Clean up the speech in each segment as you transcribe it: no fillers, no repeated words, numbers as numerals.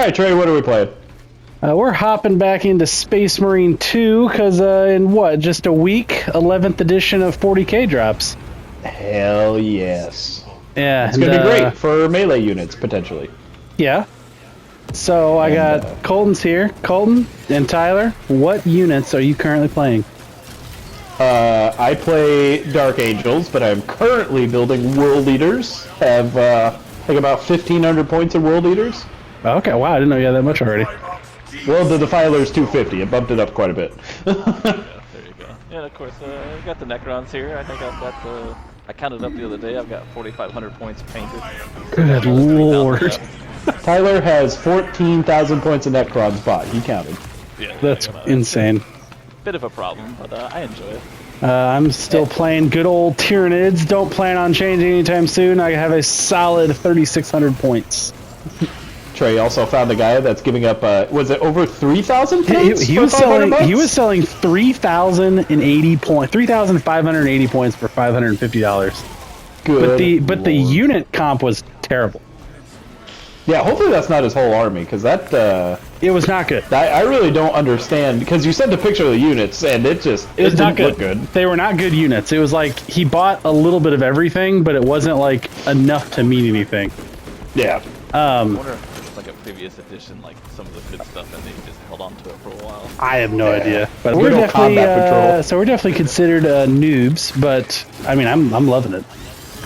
right, Trey, what are we playing? We're hopping back into Space Marine 2 because in just a week, 11th edition of 40k drops. Hell yes. Yeah, it's going to be great for melee units, potentially. Yeah. So I got Colton's here. Colton and Tyler, what units are you currently playing? I play Dark Angels, but I'm currently building World Eaters. Have, I think, about 1,500 points in World Eaters. Okay, wow, I didn't know you had that much already. Well, the Defiler's 250. It bumped it up quite a bit. Yeah, there you go. Yeah, of course, I've got the Necrons here. I think I've got the... I counted up the other day. I've got 4,500 points painted. Good lord. Tyler has 14,000 points in Necrons bought. He counted. Yeah, that's insane. Bit of a problem, but I enjoy it. I'm still playing good old Tyranids. Don't plan on changing anytime soon. I have a solid 3,600 points. Trey also found a guy that's giving up, was it over 3,000 points? He was selling 3,080 points, 3,580 points for $550. Good. But the unit comp was terrible. Yeah, hopefully that's not his whole army, because that... it was not good. I really don't understand, because you sent a picture of the units, and it didn't look good. They were not good units. It was like, he bought a little bit of everything, but it wasn't, like, enough to mean anything. Yeah. I wonder if it's like a previous edition, like, some of the good stuff, and they just held on to it for a while. I have no idea. But we're definitely, so we're definitely considered noobs, but, I mean, I'm loving it.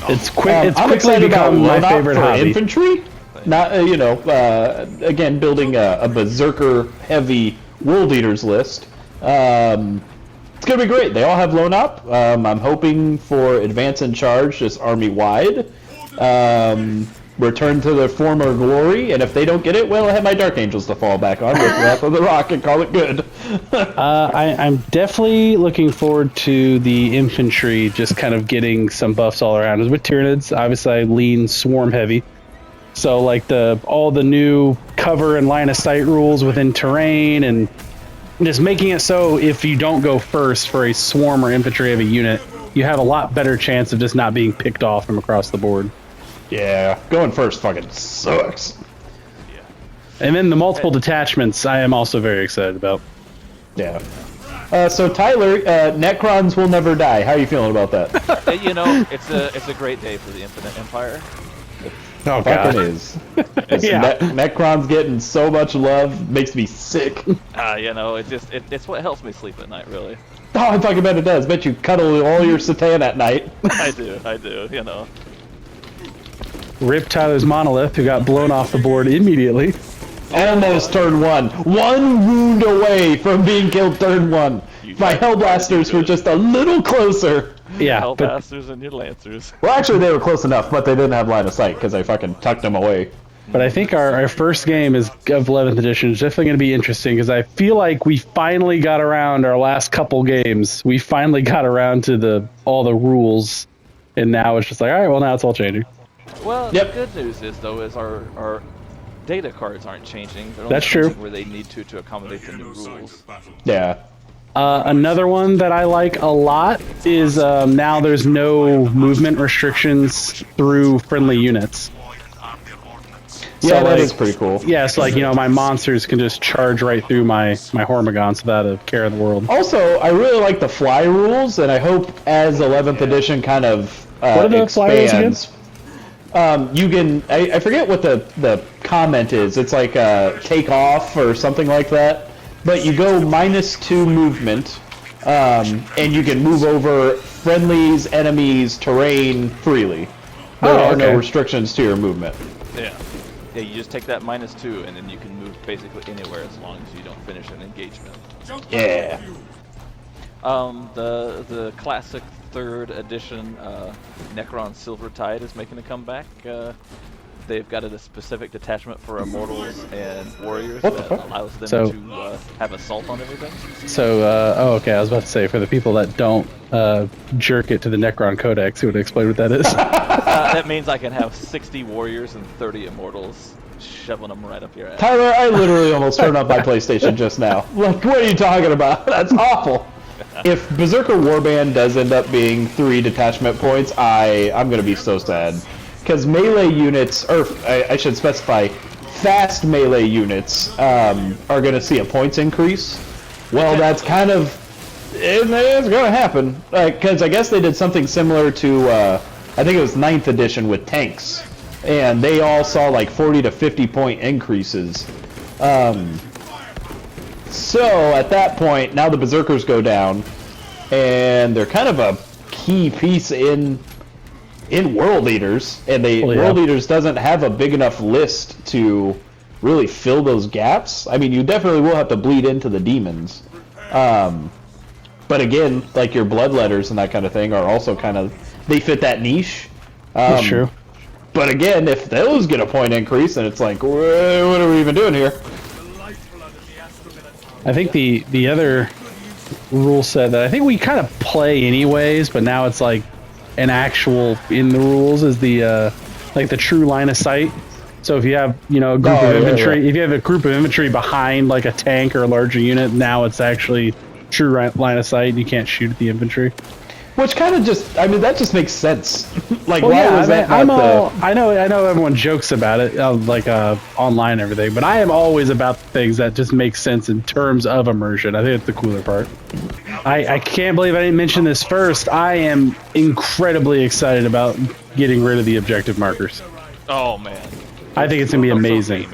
It's it's quickly become my favorite hobby. Infantry? Not, again, building a berserker-heavy World Eaters list. It's going to be great. They all have loan up. I'm hoping for Advance and Charge, just army-wide. Return to their former glory, and if they don't get it, well, I have my Dark Angels to fall back on with Wrath of the Rock and call it good. I'm definitely looking forward to the infantry just kind of getting some buffs all around. With Tyranids, obviously I lean swarm heavy. So like all the new cover and line of sight rules within terrain, and just making it so if you don't go first for a swarm or infantry heavy unit, you have a lot better chance of just not being picked off from across the board. Yeah, going first fucking sucks. Yeah. And then the multiple detachments I am also very excited about. Yeah. So Tyler, Necrons will never die. How are you feeling about that? You know, it's a great day for the Infinite Empire. Oh god, it is. Yeah. Necron's getting so much love, makes me sick. You know, it's what helps me sleep at night, really. Oh, I fucking bet it does. Bet you cuddle all your Satan at night. I do, you know. Rip Tyler's Monolith, who got blown off the board immediately. Almost turn one. One wound away from being killed turn one. My Hellblasters were just a little closer. Yeah, Hellblasters and your Lancers. Well, actually, they were close enough, but they didn't have line of sight because I fucking tucked them away. But I think our first game of 11th edition is definitely going to be interesting because I feel like we finally got around our last couple games. We finally got around to all the rules, and now it's just like, all right, well, now it's all changing. Well, the good news is, though, is our data cards aren't changing. They're only That's true. Where they need to accommodate the new rules. Yeah. Another one that I like a lot is now there's no movement restrictions through friendly units. Yeah, so that is pretty cool. Yeah, so like, my monsters can just charge right through my Hormigons without a care in the world. Also, I really like the fly rules, and I hope as 11th edition kind of what are the fly rules again? You can, I forget what the comment is. It's like take off or something like that. But you go -2 movement, and you can move over friendlies, enemies, terrain freely. There are no restrictions to your movement. Yeah. Yeah, you just take that -2, and then you can move basically anywhere as long as you don't finish an engagement. Yeah. The classic 3rd edition Necron Silvertide is making a comeback. They've got a specific detachment for Immortals and Warriors that allows them to have assault on everything. So, I was about to say, for the people that don't jerk it to the Necron Codex, who would explain what that is? That means I can have 60 Warriors and 30 Immortals shoving them right up your ass. Tyler, I literally almost turned off my PlayStation just now. Like, what are you talking about? That's awful. If Berserker Warband does end up being 3 detachment points, I'm going to be so sad. Because melee units, or I should specify, fast melee units are going to see a points increase. Well, that's kind of it's going to happen because I guess they did something similar to I think it was 9th edition with tanks, and they all saw like 40 to 50 point increases. So at that point, now the berserkers go down, and they're kind of a key piece in World Eaters, and World Eaters doesn't have a big enough list to really fill those gaps. I mean, you definitely will have to bleed into the demons, but again, like your bloodletters and that kind of thing are also kind of they fit that niche. That's true. But again, if those get a point increase, then it's like, what are we even doing here? I think the other rule set that I think we kind of play anyways, but now it's like an actual in the rules is the like the true line of sight. So if you have a group of infantry, if you have a group of infantry behind like a tank or a larger unit, now it's actually true line of sight. You can't shoot at the infantry. Which kind of just, I mean, that just makes sense. Like, well, why was that not I know everyone jokes about it, like online and everything, but I am always about things that just make sense in terms of immersion. I think it's the cooler part. I can't believe I didn't mention this first. I am incredibly excited about getting rid of the objective markers. Oh, man. I think it's going to be amazing.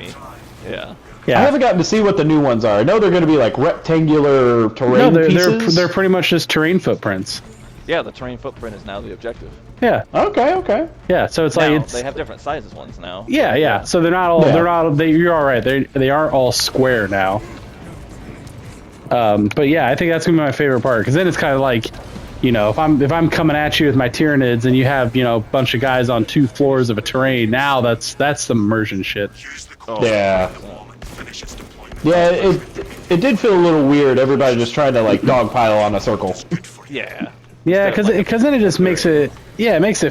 Yeah. I haven't gotten to see what the new ones are. I know they're going to be like rectangular terrain pieces. They're pretty much just terrain footprints. Yeah, the terrain footprint is now the objective. Yeah. Okay. Yeah, so it's now, like they have different sizes ones now. Yeah. So they're not all. Yeah. You're all right. They aren't all square now. But yeah, I think that's gonna be my favorite part because then it's kind of like, if I'm coming at you with my Tyranids and you have a bunch of guys on 2 floors of a terrain, now that's the immersion shit. Oh, yeah. Yeah, it did feel a little weird. Everybody just trying to like dogpile on a circle. Yeah. Yeah, because then it just makes it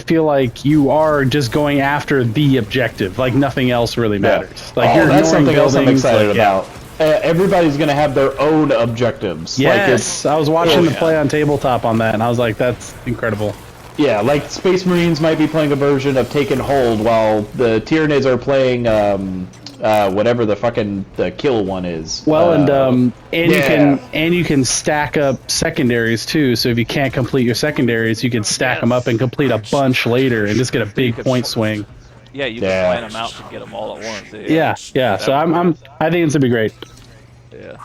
feel like you are just going after the objective, like nothing else really matters. Like that's something else I'm excited about. Everybody's gonna have their own objectives. Yes, I was watching the play on tabletop on that, and I was like, that's incredible. Yeah, like Space Marines might be playing a version of Taken Hold, while the Tyranids are playing whatever the kill one is. Well, you can stack up secondaries too. So if you can't complete your secondaries, you can stack them up and complete a bunch later and just get a big point swing. Yeah, you can plan them out to get them all at once. Yeah. So I think it's gonna be great. Yeah.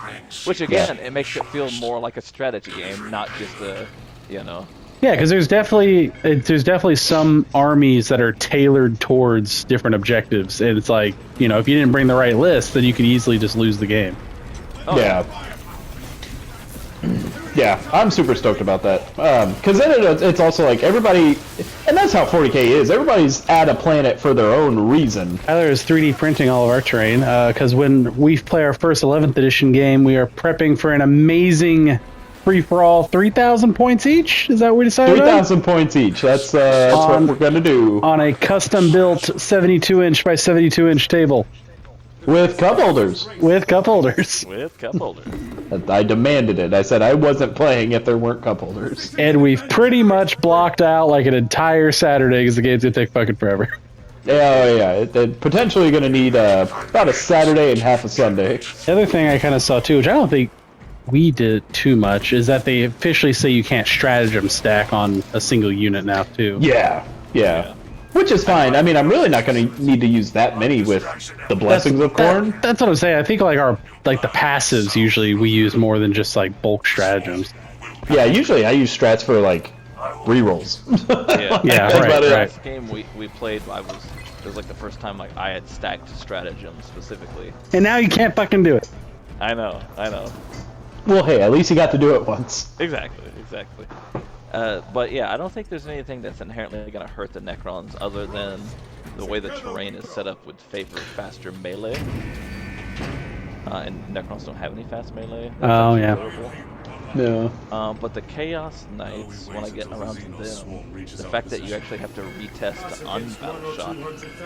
Which again, it makes it feel more like a strategy game, not just a, Yeah, because there's definitely some armies that are tailored towards different objectives, and it's like, if you didn't bring the right list, then you could easily just lose the game. Oh. Yeah, I'm super stoked about that. Because then it's also like everybody, and that's how 40k is. Everybody's at a planet for their own reason. Tyler is 3D printing all of our terrain, because when we play our first 11th edition game, we are prepping for an amazing free-for-all 3,000 points each? Is that what we decided 3,000 points each. That's what we're going to do. On a custom-built 72-inch by 72-inch table. With cup holders. With cup holders. I demanded it. I said I wasn't playing if there weren't cup holders. And we've pretty much blocked out like an entire Saturday because the game's going to take fucking forever. Yeah. It's potentially going to need about a Saturday and half a Sunday. The other thing I kind of saw too, which I don't think we did too much, is that they officially say you can't stratagem stack on a single unit now too. Yeah. Which is fine. I mean, I'm really not going to need to use that many with the Blessings of Khorne. That's what I'm saying. I think like the passives usually we use more than just like bulk stratagems. Yeah, usually I use strats for like rerolls. Right. Last game we played, it was like the first time like I had stacked stratagems specifically. And now you can't fucking do it. I know. Well, hey, at least you got to do it once. Exactly. But yeah, I don't think there's anything that's inherently going to hurt the Necrons other than the way the terrain is set up would favor faster melee. And Necrons don't have any fast melee. Oh, yeah. No. But the Chaos Knights, when I get around to them, the fact that you actually have to retest on Battle Shock,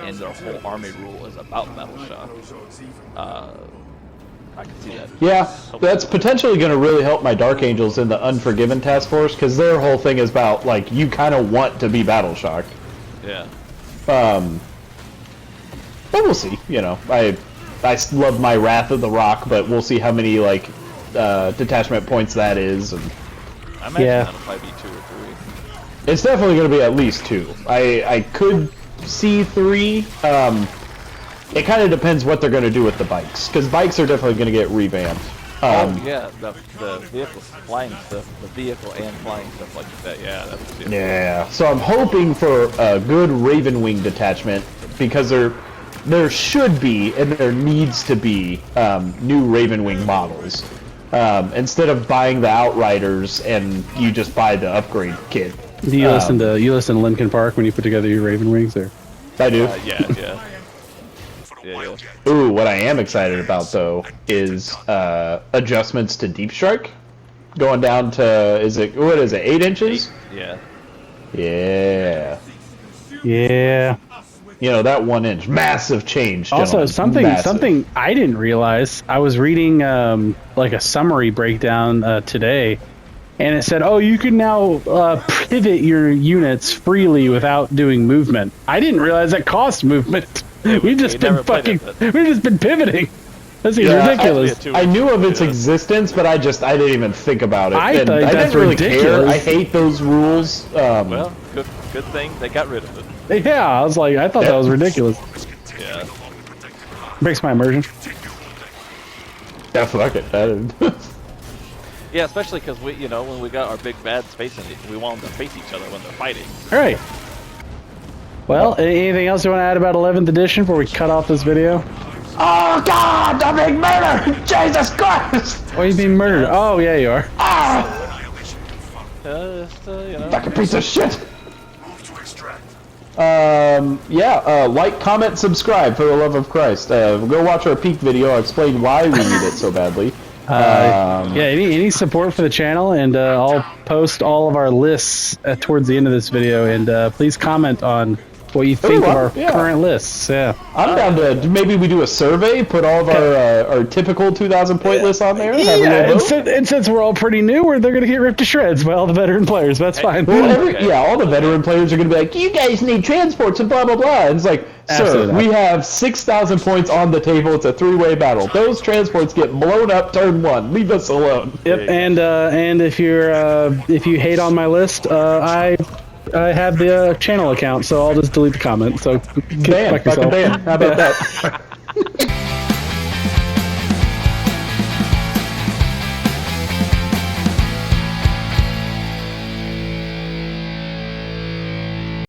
and their whole army rule is about Battle Shock, I can see that. Yeah, that's potentially going to really help my Dark Angels in the Unforgiven task force, because their whole thing is about, like, you kind of want to be battle shocked. Yeah. But we'll see, love my Wrath of the Rock, but we'll see how many like detachment points that is. And I imagine that'll probably be 2 or 3. it's definitely going to be at least 2. I could see 3. It kind of depends what they're going to do with the bikes, because bikes are definitely going to get revamped. Oh yeah, the vehicle flying stuff, the vehicle and flying stuff like that. Yeah, that's it. Yeah, so I'm hoping for a good Raven Wing detachment, because there should be and there needs to be new Raven Wing models. Instead of buying the Outriders and you just buy the upgrade kit. Do you listen to Linkin Park when you put together your Raven Wings? Or I do. Yeah. Ooh, what I am excited about though is adjustments to Deep Strike, going down to what is it 8 inches? Yeah. Yeah. You know, that 1 inch, massive change. Also, gentlemen. something I didn't realize. I was reading like a summary breakdown today, and it said, "Oh, you can now pivot your units freely without doing movement." I didn't realize that cost movement. We've just been pivoting. This is ridiculous. I knew of its existence, but I didn't even think about it. I thought that's didn't really ridiculous. care. I hate those rules. Well, good thing they got rid of it. Yeah, I was like, I thought that was ridiculous. Yeah. Breaks my immersion. Yeah, fuck it. Yeah, especially because when we got our big bad space in we want them to face each other when they're fighting. All right. Well, anything else you want to add about 11th edition before we cut off this video? Oh God, I'm being murdered! Jesus Christ! Why are you being murdered? Oh, yeah, you are. Fucking piece of shit! Like, comment, subscribe, for the love of Christ. Go watch our peak video. I'll explain why we need it so badly. Any support for the channel, and I'll post all of our lists towards the end of this video, and please comment on what you think of our current lists. Yeah, I'm down to maybe we do a survey, put all of our typical 2,000 point lists on there. And since we're all pretty new, they're going to get ripped to shreds by all the veteran players. But that's fine. Well, all the veteran players are going to be like, you guys need transports and blah blah blah. And it's like, sir, we have 6,000 points on the table. It's a 3-way battle. Those transports get blown up turn 1. Leave us alone. Yep. And if you hate on my list, I have the channel account, so I'll just delete the comment. So ban, fucking ban. How about that?